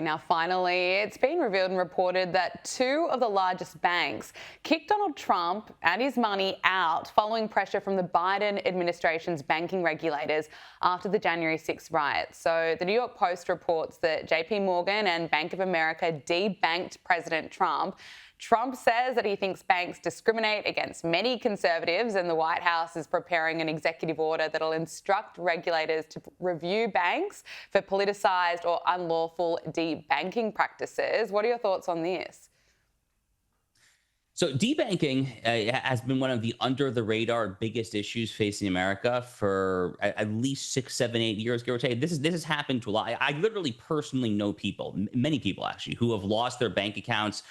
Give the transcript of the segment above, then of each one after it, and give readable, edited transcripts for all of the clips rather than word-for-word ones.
Now, finally, it's been revealed and reported that two of the largest banks kicked Donald Trump and his money out following pressure from the Biden administration's banking regulators after the January 6th riots. So the New York Post reports that JP Morgan and Bank of America debanked President Trump. Trump says that he thinks banks discriminate against many conservatives, and the White House is preparing an executive order that'll instruct regulators to review banks for politicised or unlawful debanking practices. What are your thoughts on this? So debanking has been one of the under the radar biggest issues facing America for at least 6, 7, 8 years, give or take. This has happened to a lot. I literally personally know people, many people actually, who have lost their bank accounts,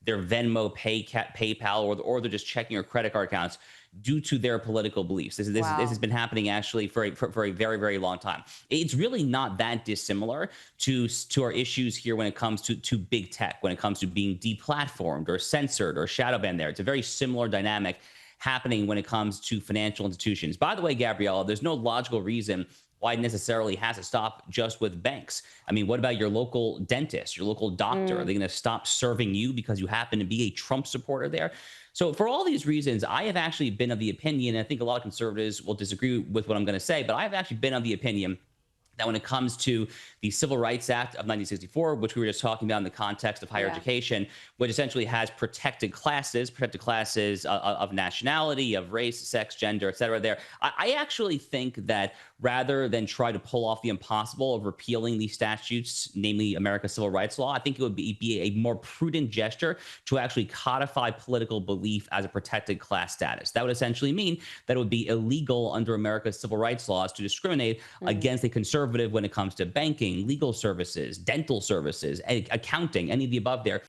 their Venmo, PayPal, or they're just checking your credit card accounts due to their political beliefs. This has been happening actually for a very, very long time. It's really not that dissimilar to our issues here when it comes to big tech, when it comes to being deplatformed or censored or shadow banned there. It's a very similar dynamic happening when it comes to financial institutions. By the way, Gabriella, there's no logical reason why it necessarily has to stop just with banks. I mean, what about your local dentist, your local doctor? Are they going to stop serving you because you happen to be a Trump supporter there? So for all these reasons, I have actually been of the opinion, and I think a lot of conservatives will disagree with what I'm going to say, but I've actually been of the opinion that when it comes to the Civil Rights Act of 1964, which we were just talking about in the context of higher education, which essentially has protected classes of nationality, of race, sex, gender, et cetera there. I actually think that rather than try to pull off the impossible of repealing these statutes, namely America's civil rights law, I think it would be a more prudent gesture to actually codify political belief as a protected class status. That would essentially mean that it would be illegal under America's civil rights laws to discriminate against a conservative when it comes to banking, legal services, dental services, accounting, any of the above there.